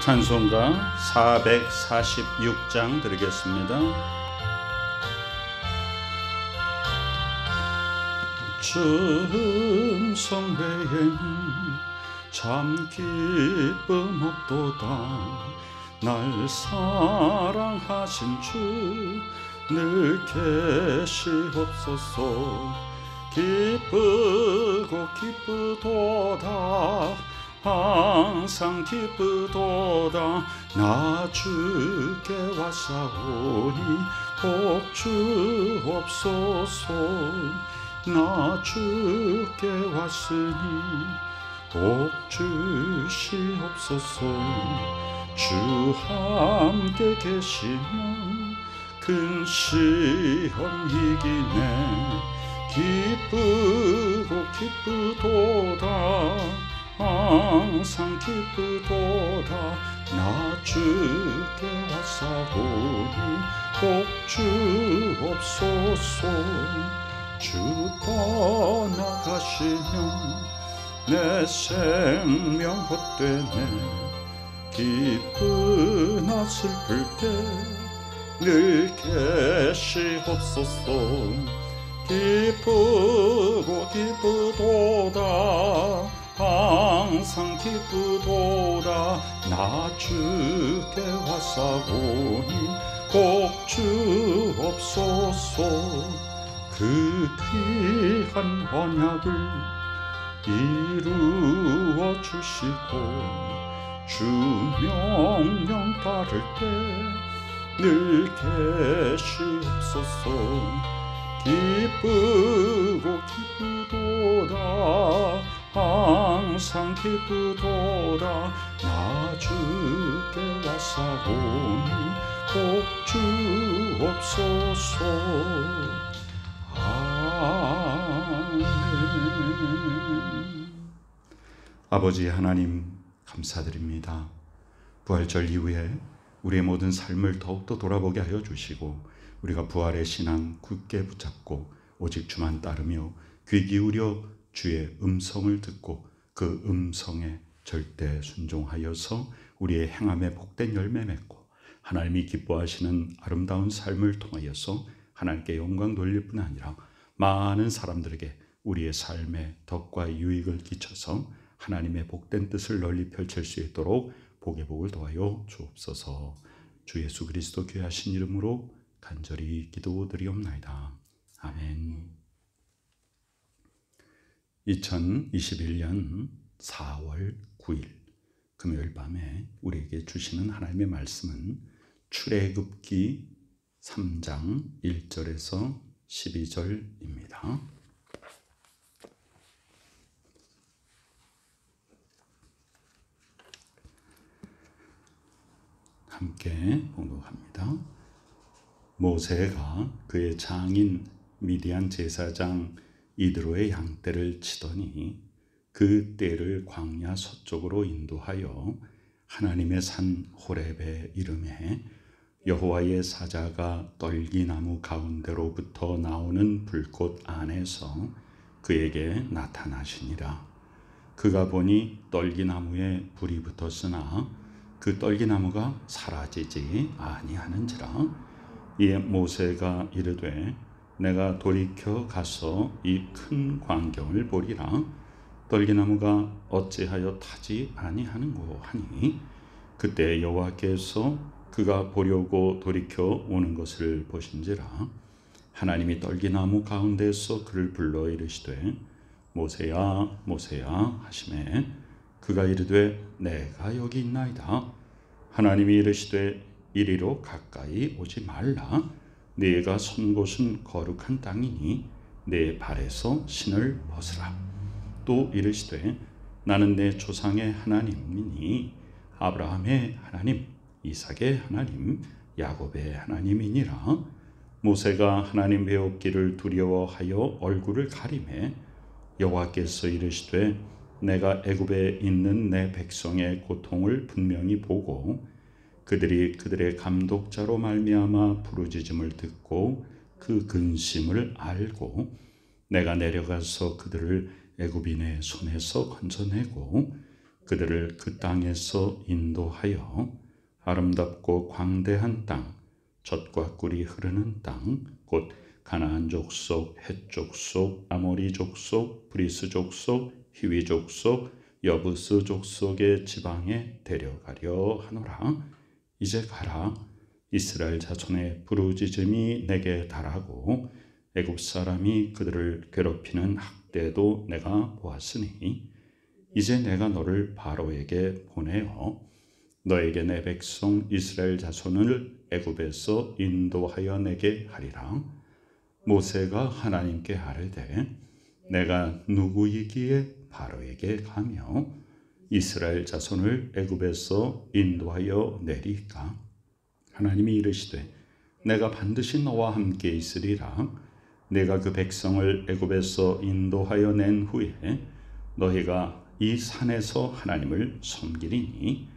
찬송가 446장 드리겠습니다. 주 음성 외에는 참 기쁨 없도다. 날 사랑하신 주 늘 계시옵소서. 기쁘고 기쁘도다. 항상 기쁘도다. 나 주께 왔사오니 복 주옵소서. 나 주께 왔으니 복 주시옵소서. 주 함께 계시면 큰 시험 이기네. 기쁘고 기쁘도다. 항상 기쁘도다. 나 주께 왔사오니 복 주옵소서. 주 떠나가시면 내 생명 헛되네. 기쁘나 슬플 때 늘 계시옵소서. 기쁘고 기쁘도다. 항상 기쁘도다. 나 주께 왔사오니 복 주옵소서. 그 귀한 언약을 이루어 주시고 주 명령 따를 때 늘 계시옵소서. 기쁘고 기쁘도다. 항상 기쁘도다. 나 주께 왔사오니 복 주옵소서. 아멘. 아버지 하나님 감사드립니다. 부활절 이후에 우리의 모든 삶을 더욱더 돌아보게 하여 주시고 우리가 부활의 신앙 굳게 붙잡고 오직 주만 따르며 귀 기울여 주의 음성을 듣고 그 음성에 절대 순종하여서 우리의 행함에 복된 열매 맺고 하나님이 기뻐하시는 아름다운 삶을 통하여서 하나님께 영광 돌릴 뿐 아니라 많은 사람들에게 우리의 삶에 덕과 유익을 끼쳐서 하나님의 복된 뜻을 널리 펼칠 수 있도록 복의 복을 도와요 주옵소서. 주 예수 그리스도 귀하신 이름으로 간절히 기도드리옵나이다. 아멘. 2021년 4월 9일 금요일 밤에 우리에게 주시는 하나님의 말씀은 출애굽기 3장 1절에서 12절입니다. 함께 봉독합니다. 모세가 그의 장인 미디안 제사장 이드로의 양떼를 치더니 그 떼를 광야 서쪽으로 인도하여 하나님의 산 호렙에 이르매 여호와의 사자가 떨기나무 가운데로부터 나오는 불꽃 안에서 그에게 나타나시니라. 그가 보니 떨기나무에 불이 붙었으나 그 떨기나무가 사라지지 아니하는지라. 이에 모세가 이르되 내가 돌이켜 가서 이 큰 광경을 보리라. 떨기나무가 어찌하여 타지 아니하는고 하니 그때 여호와께서 그가 보려고 돌이켜 오는 것을 보신지라. 하나님이 떨기나무 가운데서 그를 불러 이르시되 모세야 모세야 하시매 그가 이르되 내가 여기 있나이다. 하나님이 이르시되 이리로 가까이 오지 말라. 네가 선 곳은 거룩한 땅이니 네 발에서 신을 벗으라. 또 이르시되 나는 내 조상의 하나님이니 아브라함의 하나님, 이삭의 하나님, 야곱의 하나님이니라. 모세가 하나님 배웠기를 두려워하여 얼굴을 가리매 여호와께서 이르시되 내가 애굽에 있는 내 백성의 고통을 분명히 보고 그들이 그들의 감독자로 말미암아 부르짖음을 듣고 그 근심을 알고 내가 내려가서 그들을 애굽인의 손에서 건져내고 그들을 그 땅에서 인도하여 아름답고 광대한 땅, 젖과 꿀이 흐르는 땅, 곧 가나안 족속, 헷 족속, 아모리 족속, 브리스 족속, 히위 족속, 여부스 족속의 지방에 데려가려 하노라. 이제 가라. 이스라엘 자손의 부르짖음이 내게 달하고 애굽 사람이 그들을 괴롭히는 학대도 내가 보았으니 이제 내가 너를 바로에게 보내어 너에게 내 백성 이스라엘 자손을 애굽에서 인도하여 내게 하리라. 모세가 하나님께 아뢰되 내가 누구이기에 바로에게 가며 이스라엘 자손을 애굽에서 인도하여 내리까? 하나님이 이르시되 내가 반드시 너와 함께 있으리라. 내가 그 백성을 애굽에서 인도하여 낸 후에 너희가 이 산에서 하나님을 섬기리니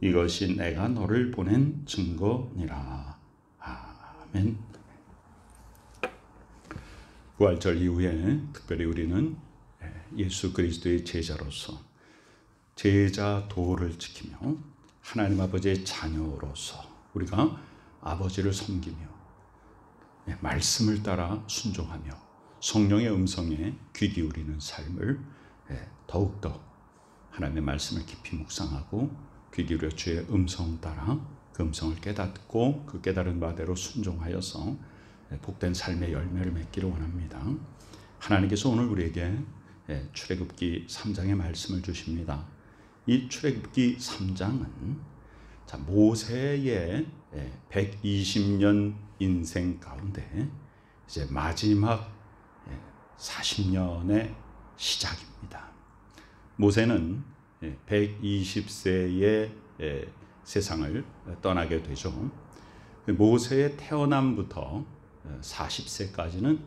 이것이 내가 너를 보낸 증거니라. 아멘. 부활절 이후에 특별히 우리는 예수 그리스도의 제자로서 제자 도를 지키며 하나님 아버지의 자녀로서 우리가 아버지를 섬기며 말씀을 따라 순종하며 성령의 음성에 귀 기울이는 삶을 더욱더 하나님의 말씀을 깊이 묵상하고 귀 기울여 주의 음성 따라 그 음성을 깨닫고 그 깨달은 바대로 순종하여서 복된 삶의 열매를 맺기를 원합니다. 하나님께서 오늘 우리에게 출애굽기 3장의 말씀을 주십니다. 이 출애굽기 3장은 모세의 120년 인생 가운데 이제 마지막 40년의 시작입니다. 모세는 120세에 세상을 떠나게 되죠. 모세의 태어남부터 40세까지는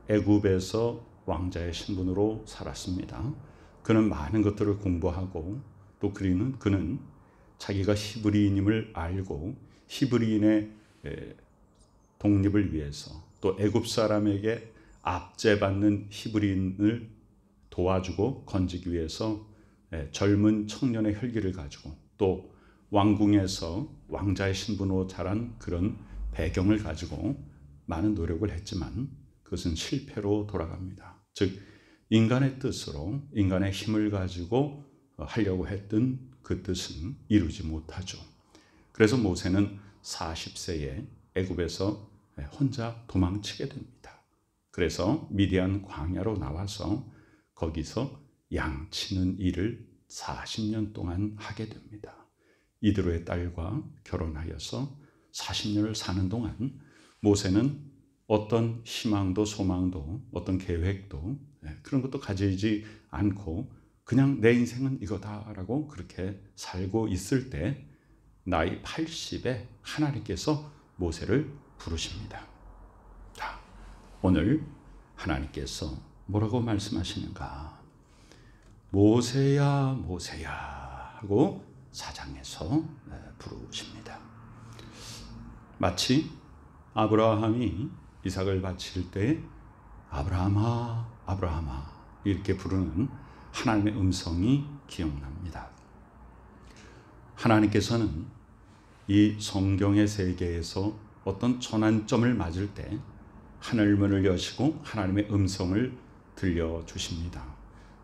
애굽에서 왕자의 신분으로 살았습니다. 그는 많은 것들을 공부하고 또 그는 자기가 히브리인임을 알고 히브리인의 독립을 위해서 또 애굽 사람에게 압제받는 히브리인을 도와주고 건지기 위해서 젊은 청년의 혈기를 가지고 또 왕궁에서 왕자의 신분으로 자란 그런 배경을 가지고 많은 노력을 했지만 그것은 실패로 돌아갑니다. 즉 인간의 뜻으로 인간의 힘을 가지고 하려고 했던 그 뜻은 이루지 못하죠. 그래서 모세는 40세에 애굽에서 혼자 도망치게 됩니다. 그래서 미디안 광야로 나와서 거기서 양치는 일을 40년 동안 하게 됩니다. 이드로의 딸과 결혼하여서 40년을 사는 동안 모세는 어떤 희망도 소망도 어떤 계획도 그런 것도 가지지 않고 그냥 내 인생은 이거다라고 그렇게 살고 있을 때 나이 80에 하나님께서 모세를 부르십니다. 자, 오늘 하나님께서 뭐라고 말씀하시는가? 모세야 모세야 하고 사장에서 부르십니다. 마치 아브라함이 이삭을 바칠 때 아브라함아 아브라함아 이렇게 부르는 하나님의 음성이 기억납니다. 하나님께서는 이 성경의 세계에서 어떤 전환점을 맞을 때 하늘문을 여시고 하나님의 음성을 들려주십니다.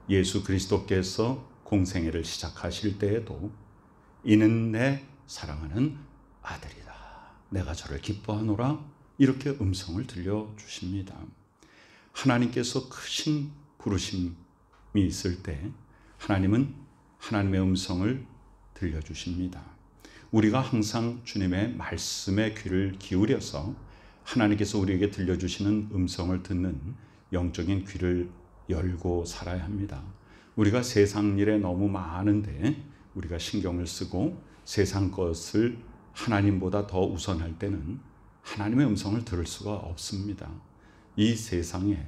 예수 그리스도께서 공생애를 시작하실 때에도 이는 내 사랑하는 아들이다. 내가 저를 기뻐하노라. 이렇게 음성을 들려주십니다. 하나님께서 크신 부르심이 있을 때 하나님은 하나님의 음성을 들려주십니다. 우리가 항상 주님의 말씀에 귀를 기울여서 하나님께서 우리에게 들려주시는 음성을 듣는 영적인 귀를 열고 살아야 합니다. 우리가 세상 일에 너무 많은데 우리가 신경을 쓰고 세상 것을 하나님보다 더 우선할 때는 하나님의 음성을 들을 수가 없습니다. 이 세상에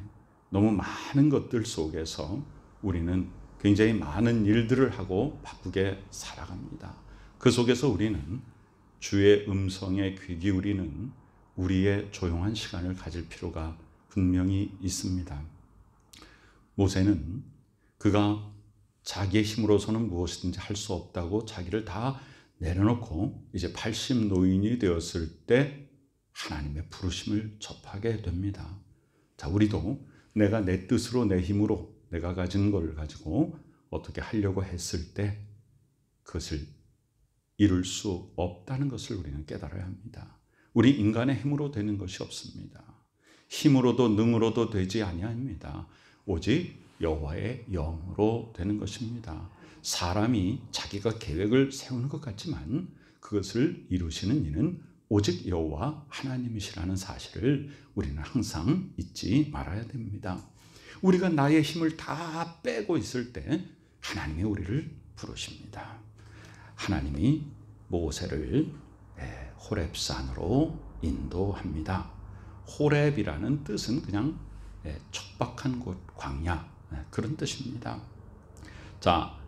너무 많은 것들 속에서 우리는 굉장히 많은 일들을 하고 바쁘게 살아갑니다. 그 속에서 우리는 주의 음성에 귀 기울이는 우리의 조용한 시간을 가질 필요가 분명히 있습니다. 모세는 그가 자기의 힘으로서는 무엇이든지 할 수 없다고 자기를 다 내려놓고 이제 80 노인이 되었을 때 하나님의 부르심을 접하게 됩니다. 자, 우리도 내가 내 뜻으로 내 힘으로 내가 가진 걸 가지고 어떻게 하려고 했을 때 그것을 이룰 수 없다는 것을 우리는 깨달아야 합니다. 우리 인간의 힘으로 되는 것이 없습니다. 힘으로도 능으로도 되지 아니합니다. 오직 여호와의 영으로 되는 것입니다. 사람이 자기가 계획을 세우는 것 같지만 그것을 이루시는 이는 오직 여호와 하나님이시라는 사실을 우리는 항상 잊지 말아야 됩니다. 우리가 나의 힘을 다 빼고 있을 때 하나님이 우리를 부르십니다. 하나님이 모세를 호렙산으로 인도합니다. 호렙이라는 뜻은 그냥 척박한 곳, 광야, 그런 뜻입니다. 자,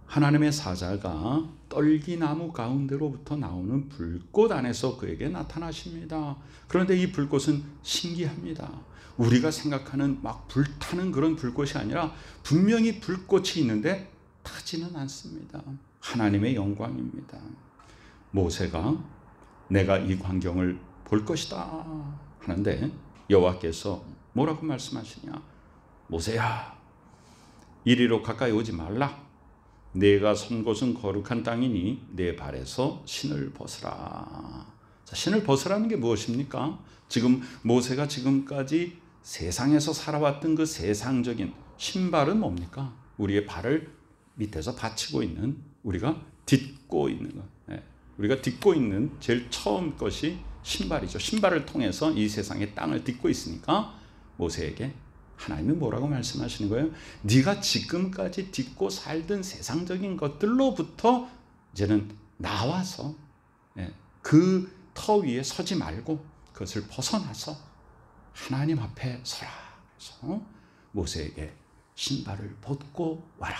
하나님의 사자가 떨기나무 가운데로부터 나오는 불꽃 안에서 그에게 나타나십니다. 그런데 이 불꽃은 신기합니다. 우리가 생각하는 막 불타는 그런 불꽃이 아니라 분명히 불꽃이 있는데 타지는 않습니다. 하나님의 영광입니다. 모세가 내가 이 광경을 볼 것이다 하는데 여호와께서 뭐라고 말씀하시냐? 모세야, 이리로 가까이 오지 말라. 내가 선 곳은 거룩한 땅이니 내 발에서 신을 벗으라. 자, 신을 벗으라는 게 무엇입니까? 지금 모세가 지금까지 세상에서 살아왔던 그 세상적인 신발은 뭡니까? 우리의 발을 밑에서 받치고 있는, 우리가 딛고 있는 것. 우리가 딛고 있는 제일 처음 것이 신발이죠. 신발을 통해서 이 세상의 땅을 딛고 있으니까 모세에게 하나님이 뭐라고 말씀하시는 거예요? 네가 지금까지 딛고 살던 세상적인 것들로부터 이제는 나와서 그 터 위에 서지 말고 그것을 벗어나서 하나님 앞에 서라. 그래서 모세에게 신발을 벗고 와라.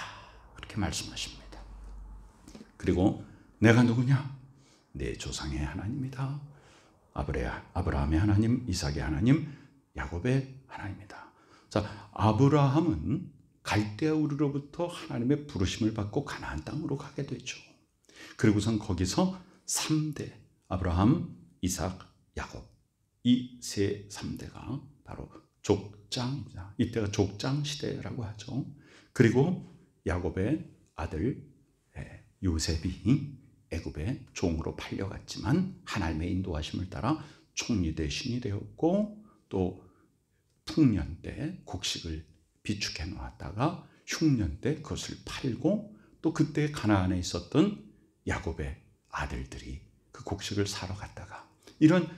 그렇게 말씀하십니다. 그리고 내가 누구냐? 내 조상의 하나님이다. 아브라함의 하나님, 이삭의 하나님, 야곱의 하나님이다. 자, 아브라함은 갈대아 우르로부터 하나님의 부르심을 받고 가나안 땅으로 가게 되죠. 그리고선 거기서 3대 아브라함, 이삭, 야곱, 이 세 3대가 바로 족장입니다. 이때가 족장 시대라고 하죠. 그리고 야곱의 아들 요셉이 애굽의 종으로 팔려갔지만 하나님의 인도하심을 따라 총리 대신이 되었고, 또 풍년 때 곡식을 비축해 놓았다가 흉년 때 그것을 팔고, 또 그때 가나안에 있었던 야곱의 아들들이 그 곡식을 사러 갔다가, 이런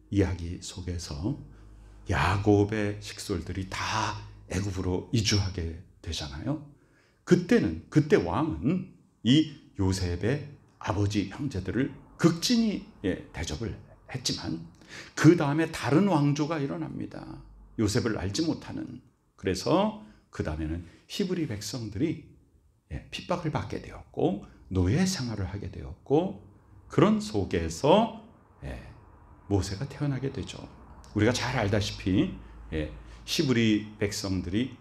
이야기 속에서 야곱의 식솔들이 다 애굽으로 이주하게 되잖아요. 그때 왕은 이 요셉의 아버지 형제들을 극진히 대접을 했지만 그 다음에 다른 왕조가 일어납니다. 요셉을 알지 못하는. 그래서 그 다음에는 히브리 백성들이 핍박을 받게 되었고 노예 생활을 하게 되었고, 그런 속에서 모세가 태어나게 되죠. 우리가 잘 알다시피 히브리 백성들이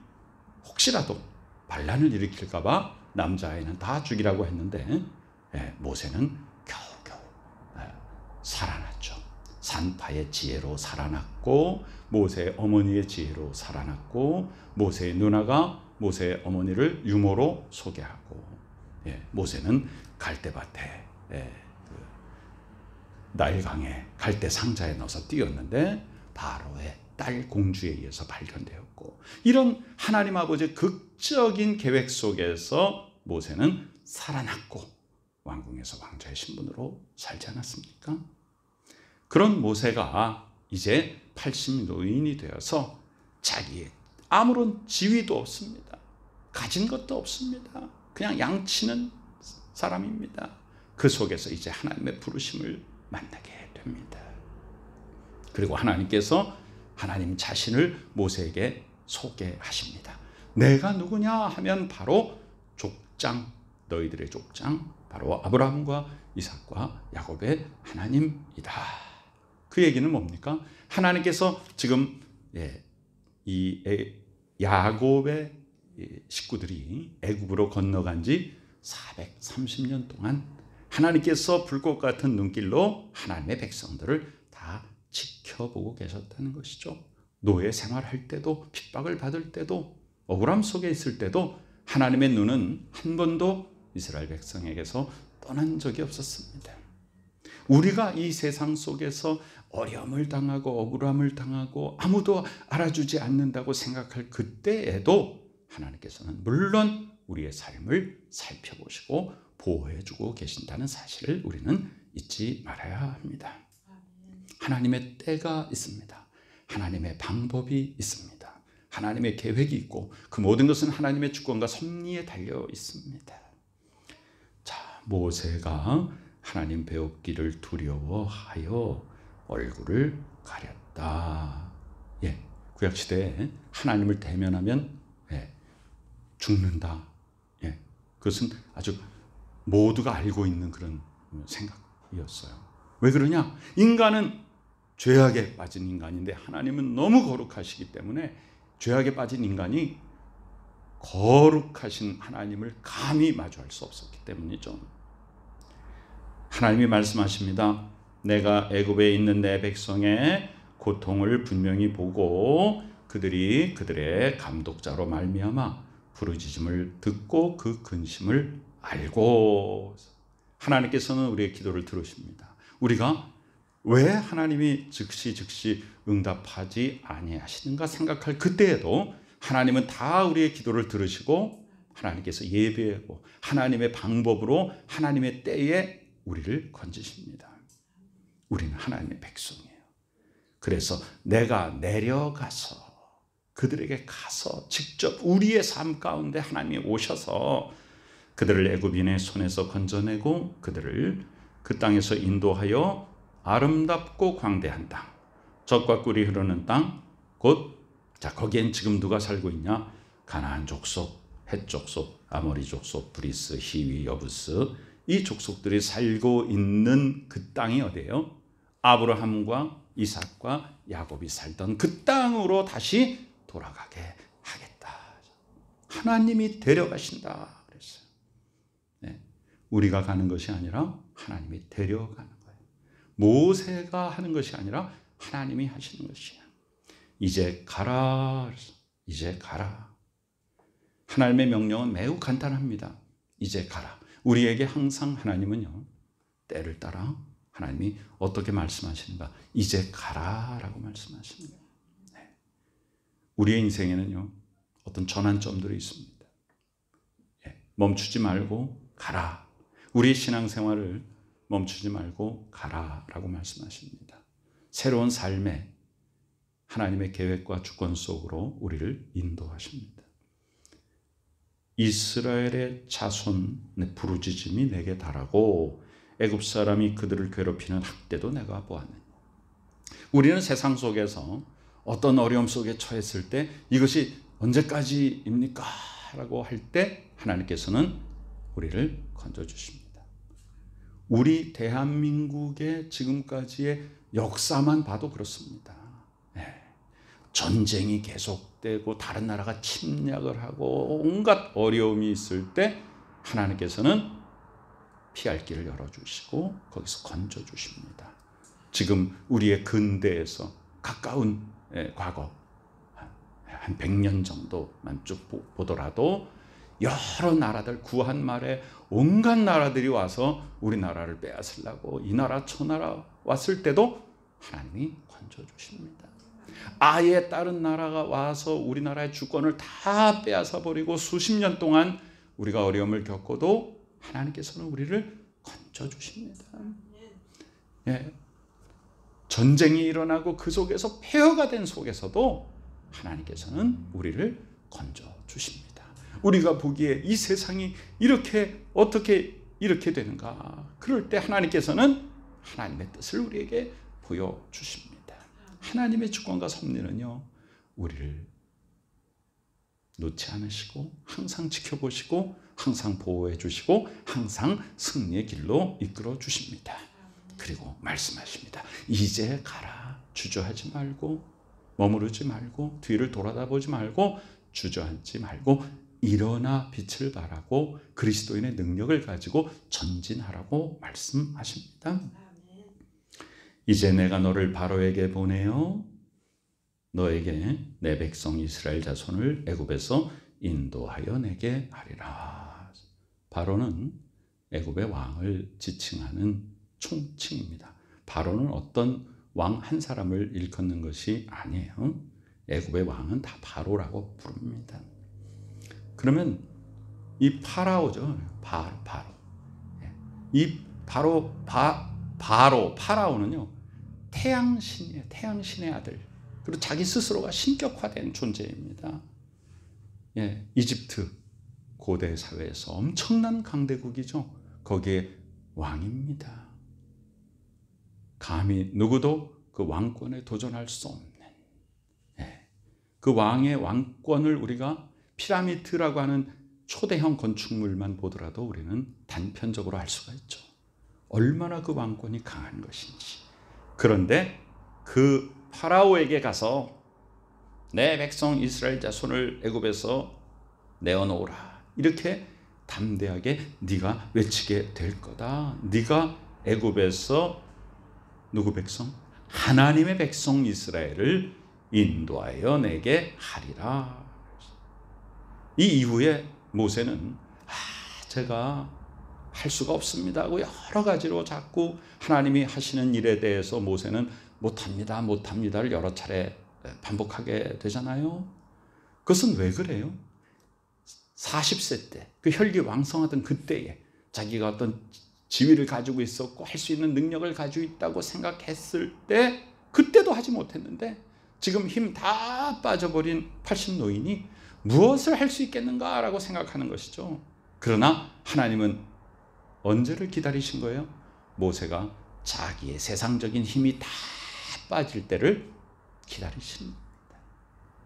혹시라도 반란을 일으킬까 봐 남자아이는 다 죽이라고 했는데 모세는 겨우겨우 살아났죠. 산파의 지혜로 살아났고, 모세의 어머니의 지혜로 살아났고, 모세의 누나가 모세의 어머니를 유모로 소개하고, 모세는 갈대밭에 나일강에 갈대 상자에 넣어서 띄었는데 바로의 딸 공주에 의해서 발견되었고, 이런 하나님 아버지의 극적인 계획 속에서 모세는 살아났고 왕궁에서 왕자의 신분으로 살지 않았습니까? 그런 모세가 이제 80 노인이 되어서 자기의 아무런 지위도 없습니다. 가진 것도 없습니다. 그냥 양치는 사람입니다. 그 속에서 이제 하나님의 부르심을 만나게 됩니다. 그리고 하나님께서 하나님 자신을 모세에게 소개하십니다. 내가 누구냐 하면 바로 족장, 너희들의 족장, 바로 아브라함과 이삭과 야곱의 하나님이다. 그 얘기는 뭡니까? 하나님께서 지금 이 야곱의 식구들이 애굽으로 건너간 지 430년 동안 하나님께서 불꽃 같은 눈길로 하나님의 백성들을 다 지켜보고 계셨다는 것이죠. 노예 생활할 때도, 핍박을 받을 때도, 억울함 속에 있을 때도 하나님의 눈은 한 번도 이스라엘 백성에게서 떠난 적이 없었습니다. 우리가 이 세상 속에서 어려움을 당하고 억울함을 당하고 아무도 알아주지 않는다고 생각할 그때에도 하나님께서는 물론 우리의 삶을 살펴보시고 보호해주고 계신다는 사실을 우리는 잊지 말아야 합니다. 하나님의 때가 있습니다. 하나님의 방법이 있습니다. 하나님의 계획이 있고 그 모든 것은 하나님의 주권과 섭리에 달려 있습니다. 자, 모세가 하나님 배웠기를 두려워하여 얼굴을 가렸다. 구약시대에 하나님을 대면하면 죽는다. 그것은 아주 모두가 알고 있는 그런 생각이었어요. 왜 그러냐? 인간은 죄악에 빠진 인간인데 하나님은 너무 거룩하시기 때문에 죄악에 빠진 인간이 거룩하신 하나님을 감히 마주할 수 없었기 때문이죠. 하나님이 말씀하십니다. 내가 애굽에 있는 내 백성의 고통을 분명히 보고 그들이 그들의 감독자로 말미암아 부르짖음을 듣고 그 근심을 알고. 하나님께서는 우리의 기도를 들으십니다. 우리가 왜 하나님이 즉시 응답하지 아니하시는가 생각할 그때에도 하나님은 다 우리의 기도를 들으시고 하나님께서 예배하고 하나님의 방법으로 하나님의 때에 우리를 건지십니다. 우리는 하나님의 백성이에요. 그래서 내가 내려가서 그들에게 가서 직접 우리의 삶 가운데 하나님이 오셔서 그들을 애굽인의 손에서 건져내고 그들을 그 땅에서 인도하여 아름답고 광대한 땅, 젖과 꿀이 흐르는 땅, 곧 거기엔 지금 누가 살고 있냐? 가나안 족속, 헷 족속, 아모리 족속, 브리스, 히위, 여부스, 이 족속들이 살고 있는 그 땅이 어디예요? 아브라함과 이삭과 야곱이 살던 그 땅으로 다시 돌아가게 하겠다. 하나님이 데려가신다 그랬어요. 우리가 가는 것이 아니라 하나님이 데려가는 거예요. 모세가 하는 것이 아니라 하나님이 하시는 것이야. 이제 가라. 이제 가라. 하나님의 명령은 매우 간단합니다. 이제 가라. 우리에게 항상 하나님은요, 때를 따라 하나님이 어떻게 말씀하시는가? 이제 가라라고 말씀하십니다. 우리의 인생에는요, 어떤 전환점들이 있습니다. 멈추지 말고 가라. 우리의 신앙생활을 멈추지 말고 가라라고 말씀하십니다. 새로운 삶에 하나님의 계획과 주권 속으로 우리를 인도하십니다. 이스라엘의 자손의 부르짖음이 내게 달하고 애굽 사람이 그들을 괴롭히는 학대도 내가 보았느냐. 우리는 세상 속에서 어떤 어려움 속에 처했을 때 이것이 언제까지입니까? 라고 할 때 하나님께서는 우리를 건져주십니다. 우리 대한민국의 지금까지의 역사만 봐도 그렇습니다. 전쟁이 계속되고 다른 나라가 침략을 하고 온갖 어려움이 있을 때 하나님께서는 피할 길을 열어주시고 거기서 건져주십니다. 지금 우리의 근대에서 가까운 과거 한 100년 정도만 쭉 보더라도 여러 나라들 구한 말에 온갖 나라들이 와서 우리나라를 빼앗으려고 이 나라 저 나라 왔을 때도 하나님이 건져주십니다. 아예 다른 나라가 와서 우리나라의 주권을 다 빼앗아 버리고 수십 년 동안 우리가 어려움을 겪어도 하나님께서는 우리를 건져주십니다. 전쟁이 일어나고 그 속에서 폐허가 된 속에서도 하나님께서는 우리를 건져주십니다. 우리가 보기에 이 세상이 어떻게 이렇게 되는가? 그럴 때 하나님께서는 하나님의 뜻을 우리에게 보여주십니다. 하나님의 주권과 섭리는요, 우리를 놓지 않으시고 항상 지켜보시고 항상 보호해 주시고 항상 승리의 길로 이끌어 주십니다. 그리고 말씀하십니다. 이제 가라. 주저하지 말고 머무르지 말고 뒤를 돌아다보지 말고 주저앉지 말고 일어나 빛을 발하고 그리스도인의 능력을 가지고 전진하라고 말씀하십니다. 이제 내가 너를 바로에게 보내어 너에게 내 백성 이스라엘 자손을 애굽에서 인도하여 내게 하리라. 바로는 애굽의 왕을 지칭하는 총칭입니다. 바로는 어떤 왕 한 사람을 일컫는 것이 아니에요. 애굽의 왕은 다 바로라고 부릅니다. 그러면 이 파라오죠. 바로. 이 파라오는요, 태양신이에요. 태양신의 아들. 그리고 자기 스스로가 신격화된 존재입니다. 이집트 고대 사회에서 엄청난 강대국이죠. 거기에 왕입니다. 감히 누구도 그 왕권에 도전할 수 없는, 그 왕의 왕권을 우리가 피라미드라고 하는 초대형 건축물만 보더라도 우리는 단편적으로 알 수가 있죠. 얼마나 그 왕권이 강한 것인지. 그런데 그 파라오에게 가서 내 백성 이스라엘 자손을 애굽에서 내어놓으라, 이렇게 담대하게 네가 외치게 될 거다. 네가 애굽에서 누구 백성? 하나님의 백성 이스라엘을 인도하여 내게 하리라. 이 이후에 모세는 제가 할 수가 없습니다 하고 여러 가지로 자꾸 하나님이 하시는 일에 대해서 모세는 못합니다를 여러 차례 반복하게 되잖아요. 그것은 왜 그래요? 40세 때, 그 혈기왕성하던 그때에 자기가 어떤 지위를 가지고 있었고 할 수 있는 능력을 가지고 있다고 생각했을 때 그때도 하지 못했는데 지금 힘 다 빠져버린 80노인이 무엇을 할 수 있겠는가라고 생각하는 것이죠. 그러나 하나님은 언제를 기다리신 거예요? 모세가 자기의 세상적인 힘이 다 빠질 때를 기다리신 겁니다.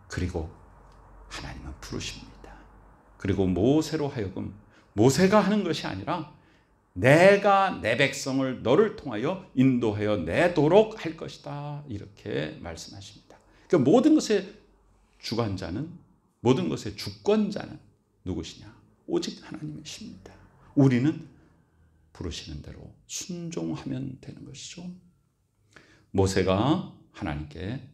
그리고 하나님은 부르십니다. 그리고 모세로 하여금, 모세가 하는 것이 아니라 내가 내 백성을 너를 통하여 인도하여 내도록 할 것이다, 이렇게 말씀하십니다. 그러니까 모든 것의 주관자는, 모든 것의 주권자는 누구시냐? 오직 하나님이십니다. 우리는 부르시는 대로 순종하면 되는 것이죠. 모세가 하나님께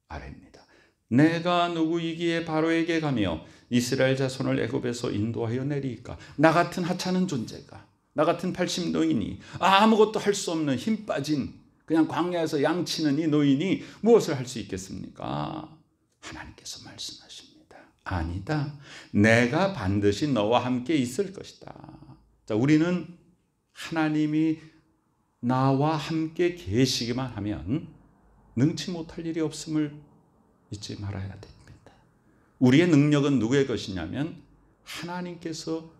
아뢰입니다. 내가 누구이기에 바로에게 가며 이스라엘 자손을 애굽에서 인도하여 내리까? 나 같은 하찮은 존재가, 나 같은 80노인이, 아무것도 할 수 없는 힘 빠진 그냥 광야에서 양치는 이 노인이 무엇을 할 수 있겠습니까? 하나님께서 말씀하십니다. 아니다. 내가 반드시 너와 함께 있을 것이다. 자, 우리는 하나님이 나와 함께 계시기만 하면 능치 못할 일이 없음을 잊지 말아야 됩니다. 우리의 능력은 누구의 것이냐면 하나님께서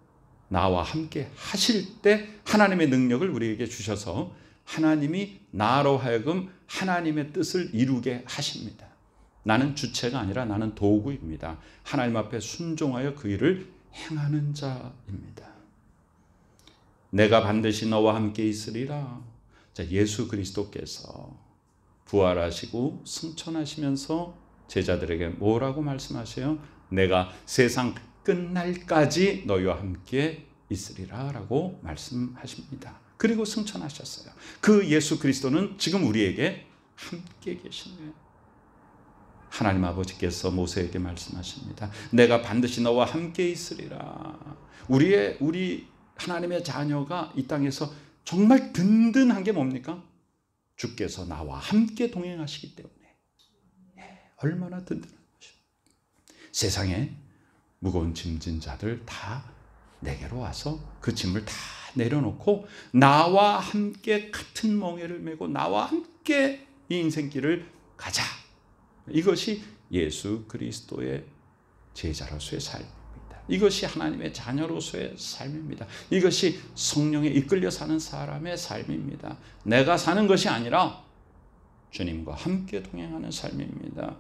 나와 함께 하실 때 하나님의 능력을 우리에게 주셔서 하나님이 나로 하여금 하나님의 뜻을 이루게 하십니다. 나는 주체가 아니라 나는 도구입니다. 하나님 앞에 순종하여 그 일을 행하는 자입니다. 내가 반드시 너와 함께 있으리라. 자, 예수 그리스도께서 부활하시고 승천하시면서 제자들에게 뭐라고 말씀하세요? 내가 세상 끝날까지 너희와 함께 있으리라 라고 말씀하십니다. 그리고 승천하셨어요. 그 예수 그리스도는 지금 우리에게 함께 계신 거예요. 하나님 아버지께서 모세에게 말씀하십니다. 내가 반드시 너와 함께 있으리라. 우리 하나님의 자녀가 이 땅에서 정말 든든한 게 뭡니까? 주께서 나와 함께 동행하시기 때문에. 얼마나 든든한 것이죠. 세상에 무거운 짐진 자들 다 내게로 와서 그 짐을 다 내려놓고 나와 함께 같은 멍에를 메고 나와 함께 이 인생길을 가자. 이것이 예수 그리스도의 제자로서의 삶입니다. 이것이 하나님의 자녀로서의 삶입니다. 이것이 성령에 이끌려 사는 사람의 삶입니다. 내가 사는 것이 아니라 주님과 함께 동행하는 삶입니다.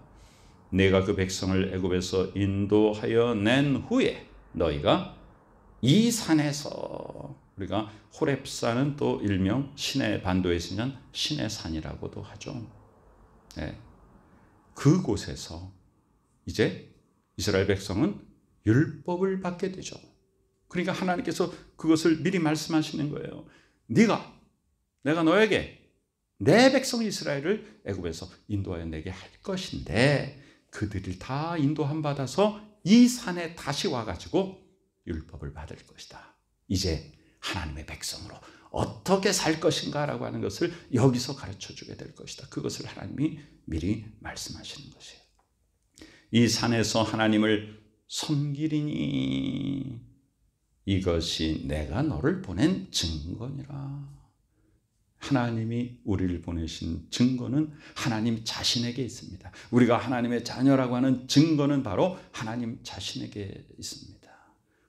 내가 그 백성을 애굽에서 인도하여 낸 후에 너희가 이 산에서, 우리가 호렙산은 또 일명 신의 반도에 있으면 신의 산이라고도 하죠. 그곳에서 이제 이스라엘 백성은 율법을 받게 되죠. 그러니까 하나님께서 그것을 미리 말씀하시는 거예요. 내가 너에게 내 백성 이스라엘을 애굽에서 인도하여 내게 할 것인데 그들이 다 인도함 받아서 이 산에 다시 와가지고 율법을 받을 것이다. 이제 하나님의 백성으로 어떻게 살 것인가 라고 하는 것을 여기서 가르쳐주게 될 것이다. 그것을 하나님이 미리 말씀하시는 것이에요. 이 산에서 하나님을 섬기리니 이것이 내가 너를 보낸 증거니라. 하나님이 우리를 보내신 증거는 하나님 자신에게 있습니다. 우리가 하나님의 자녀라고 하는 증거는 바로 하나님 자신에게 있습니다.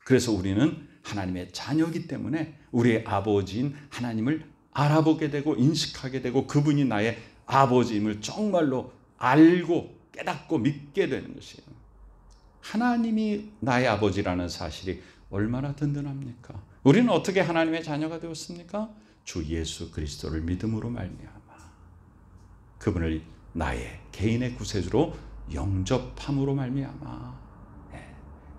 그래서 우리는 하나님의 자녀이기 때문에 우리의 아버지인 하나님을 알아보게 되고 인식하게 되고 그분이 나의 아버지임을 정말로 알고 깨닫고 믿게 되는 것이에요. 하나님이 나의 아버지라는 사실이 얼마나 든든합니까? 우리는 어떻게 하나님의 자녀가 되었습니까? 주 예수 그리스도를 믿음으로 말미암아 그분을 나의 개인의 구세주로 영접함으로 말미암아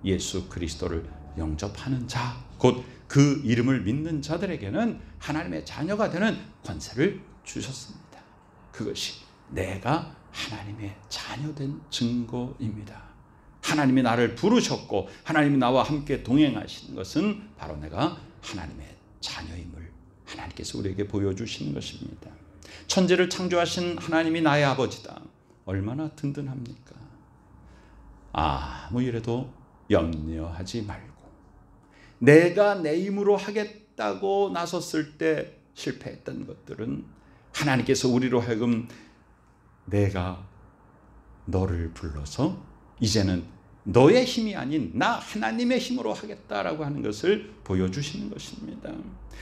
예수 그리스도를 영접하는 자, 곧 그 이름을 믿는 자들에게는 하나님의 자녀가 되는 권세를 주셨습니다. 그것이 내가 하나님의 자녀된 증거입니다. 하나님이 나를 부르셨고 하나님이 나와 함께 동행하시는 것은 바로 내가 하나님의 자녀임을 하나님께서 우리에게 보여주시는 것입니다. 천지를 창조하신 하나님이 나의 아버지다. 얼마나 든든합니까? 아무 일에도 염려하지 말고 내가 내 힘으로 하겠다고 나섰을 때 실패했던 것들은 하나님께서 우리로 하여금 내가 너를 불러서 이제는 너의 힘이 아닌 나 하나님의 힘으로 하겠다라고 하는 것을 보여주시는 것입니다.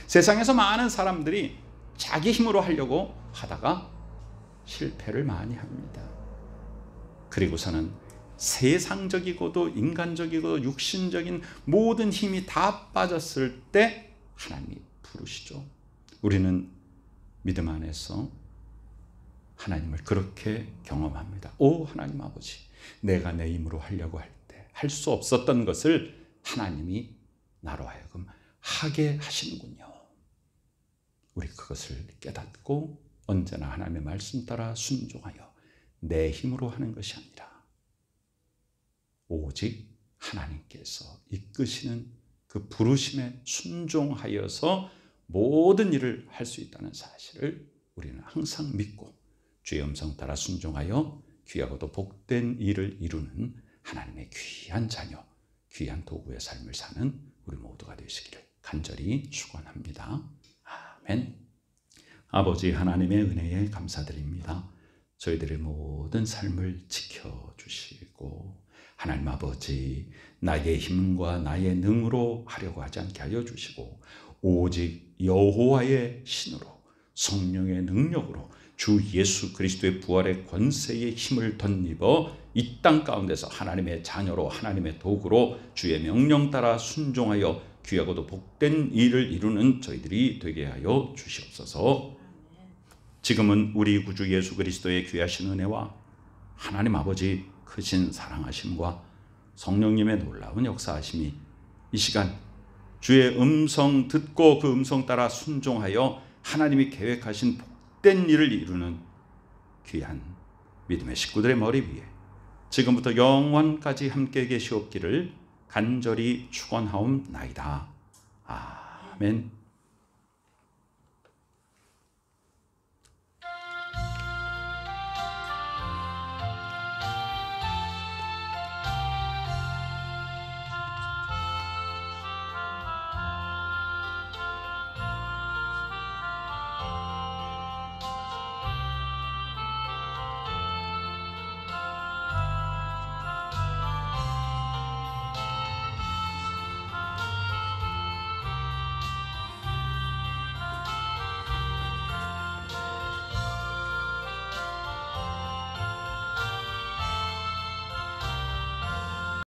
세상에서 많은 사람들이 자기 힘으로 하려고 하다가 실패를 많이 합니다. 그리고서는 세상적이고도 인간적이고도 육신적인 모든 힘이 다 빠졌을 때 하나님이 부르시죠. 우리는 믿음 안에서 하나님을 그렇게 경험합니다. 오 하나님 아버지, 내가 내 힘으로 하려고 할 때 할 수 없었던 것을 하나님이 나로 하여금 하게 하시는군요. 우리 그것을 깨닫고 언제나 하나님의 말씀 따라 순종하여 내 힘으로 하는 것이 아니라 오직 하나님께서 이끄시는 그 부르심에 순종하여서 모든 일을 할 수 있다는 사실을 우리는 항상 믿고 주의 음성 따라 순종하여 귀하고도 복된 일을 이루는 하나님의 귀한 자녀, 귀한 도구의 삶을 사는 우리 모두가 되시기를 간절히 축원합니다. 아멘. 아버지 하나님의 은혜에 감사드립니다. 저희들의 모든 삶을 지켜주시고 하나님 아버지 나의 힘과 나의 능으로 하려고 하지 않게 하여 주시고 오직 여호와의 신으로 성령의 능력으로 주 예수 그리스도의 부활의 권세의 힘을 덧입어 이 땅 가운데서 하나님의 자녀로 하나님의 도구로 주의 명령 따라 순종하여 귀하고도 복된 일을 이루는 저희들이 되게 하여 주시옵소서. 지금은 우리 구주 예수 그리스도의 귀하신 은혜와 하나님 아버지 크신 사랑하심과 성령님의 놀라운 역사하심이 이 시간 주의 음성 듣고 그 음성 따라 순종하여 하나님이 계획하신 복된 일을 이루는 귀한 믿음의 식구들의 머리 위에 지금부터 영원까지 함께 계시옵기를 간절히 축원하옵나이다. 아멘.